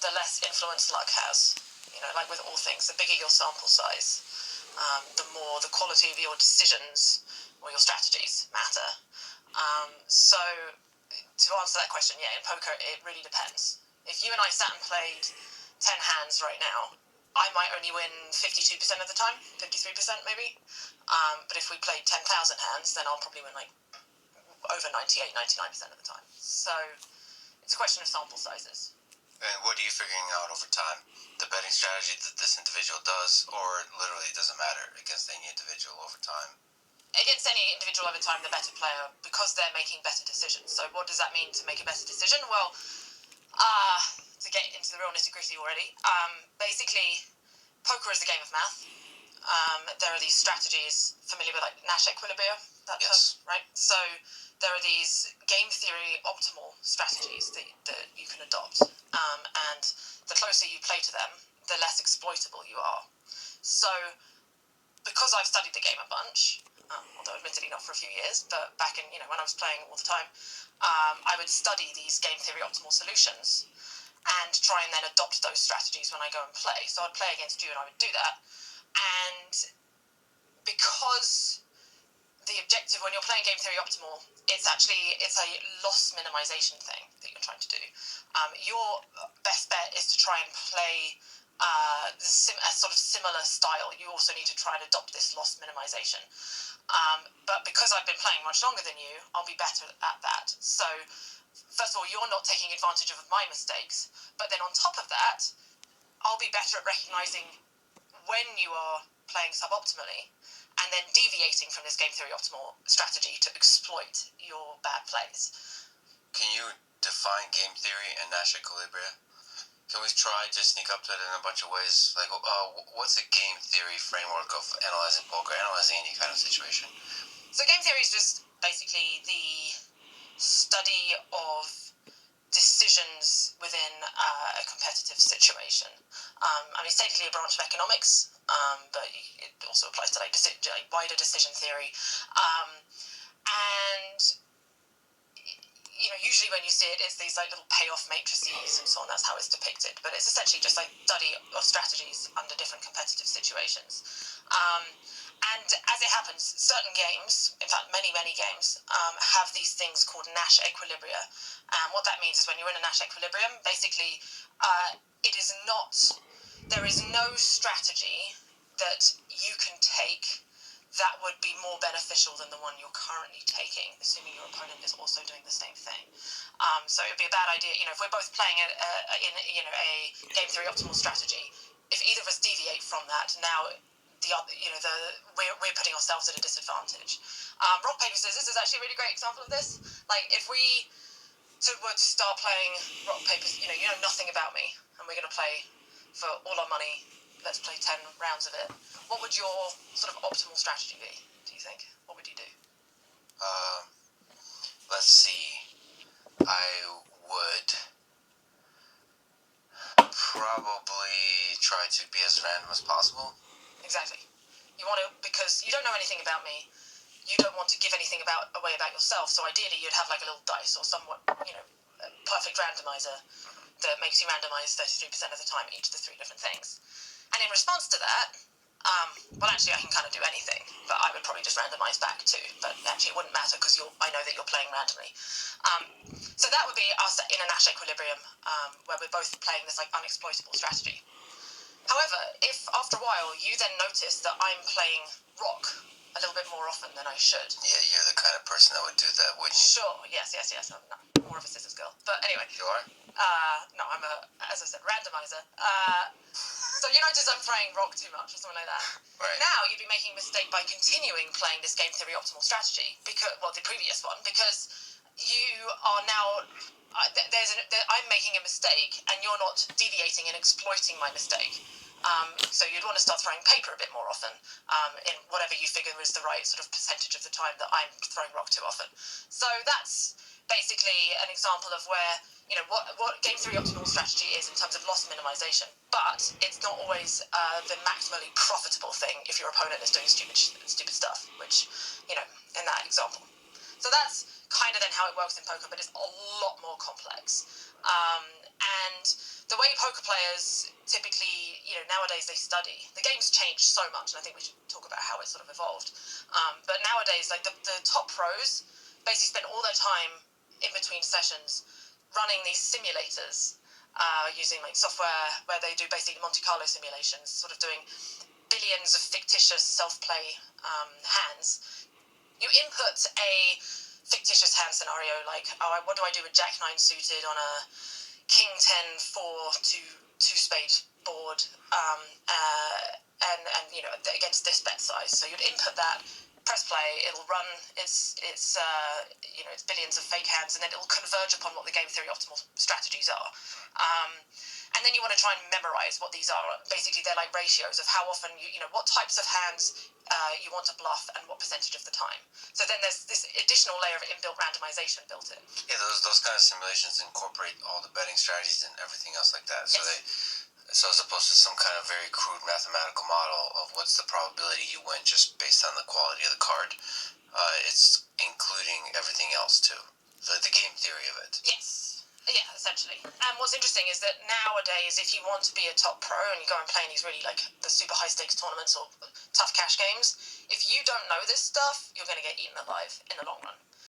the less influence luck has. Like with all things, the bigger your sample size, the more the quality of your decisions or your strategies matter. So to answer that question, in poker, it really depends. If you and I sat and played 10 hands right now, I might only win 52% of the time, 53% maybe. But if we played 10,000 hands, then I'll probably win like over 98, 99% of the time. So it's a question of sample sizes. And what are you figuring out over time? The betting strategy that this individual does, or literally it doesn't matter against any individual over time? Against any individual over time, the better player, because they're making better decisions. So what does that mean to make a better decision? Well, to get into the real nitty-gritty already, basically, poker is a game of math. There are these strategies, familiar with like Nash equilibria, yes. Term, right? So there are these game theory optimal strategies that you can adopt, and the closer you play to them, the less exploitable you are. So because I've studied the game a bunch, although admittedly not for a few years, but back in, when I was playing all the time, I would study these game theory optimal solutions and try and then adopt those strategies when I go and play. So I'd play against you and I would do that. And because the objective when you're playing game theory optimal, it's a loss minimization thing that you're trying to do. Your best bet is to try and play a sort of similar style. You also need to try and adopt this loss minimization. But because I've been playing much longer than you, I'll be better at that. So first of all, you're not taking advantage of my mistakes, but then on top of that, I'll be better at recognizing when you are playing suboptimally and then deviating from this game theory optimal strategy to exploit your bad plays. Can you define game theory and Nash equilibria? Can we try to sneak up to it in a bunch of ways? Like, what's a game theory framework of analyzing poker, analyzing any kind of situation? So game theory is just basically the study of decisions within a competitive situation. It's technically a branch of economics, but it also applies to like wider decision theory. And usually when you see it, it's these like little payoff matrices and so on. That's how it's depicted. But it's essentially just like study of strategies under different competitive situations. And as it happens, certain games, in fact many games, have these things called Nash equilibria. What that means is when you're in a Nash equilibrium, basically there is no strategy that you can take that would be more beneficial than the one you're currently taking, assuming your opponent is also doing the same thing. So it would be a bad idea, if we're both playing in a game theory optimal strategy, if either of us deviate from that, now we're putting ourselves at a disadvantage. Rock, paper, scissors is actually a really great example of this. Like if we were to start playing rock, paper, you know nothing about me, and we're going to play for all our money. Let's play 10 rounds of it. What would your sort of optimal strategy be, do you think? What would you do? Let's see. I would probably try to be as random as possible. Exactly. You want to, because you don't know anything about me, you don't want to give anything away about yourself, so ideally you'd have like a little dice or somewhat, a perfect randomizer that makes you randomize 33% of the time each of the three different things. And in response to that, actually I can kind of do anything, but I would probably just randomize back too, but actually it wouldn't matter because I know that you're playing randomly. So that would be us in a Nash equilibrium, where we're both playing this like unexploitable strategy. However, if after a while you then notice that I'm playing rock a little bit more often than I should. Yeah, you're the kind of person that would do that, wouldn't you? Sure, yes. I'm more of a scissors girl. But anyway. You are? No, I'm as I said, randomizer. So you notice I'm playing rock too much or something like that. Right. Now you'd be making a mistake by continuing playing this game theory optimal strategy, the previous one, because you are now... I'm making a mistake and you're not deviating and exploiting my mistake. So you'd want to start throwing paper a bit more often, in whatever you figure is the right sort of percentage of the time that I'm throwing rock too often. So that's basically an example of where, what game theory optimal strategy is in terms of loss minimization, but it's not always the maximally profitable thing if your opponent is doing stupid stuff, which, in that example. So that's kind of then how it works in poker, but it's a lot more complex. And the way poker players typically, nowadays they study. The game's changed so much, and I think we should talk about how it's sort of evolved. But nowadays, like the top pros basically spend all their time in between sessions running these simulators, using like software where they do basically Monte Carlo simulations, sort of doing billions of fictitious self-play hands. You input a fictitious hand scenario like, what do I do with Jack 9 suited on a King 10 4 two spade board, and against this bet size. So you'd input that, press play, it'll run its billions of fake hands, and then it'll converge upon what the game theory optimal strategies are. And then you want to try and memorize what these are. Basically, they're like ratios of how often what types of hands you want to bluff and what percentage of the time. So then there's this additional layer of inbuilt randomization built in. Yeah, those kind of simulations incorporate all the betting strategies and everything else like that. So so as opposed to some kind of very crude mathematical model of what's the probability you win just based on the quality of the card, it's including everything else too. The game theory of it. Yes. Yeah, essentially. And what's interesting is that nowadays, if you want to be a top pro and you go and play in these really like the super high stakes tournaments or tough cash games, if you don't know this stuff, you're going to get eaten alive in the long run.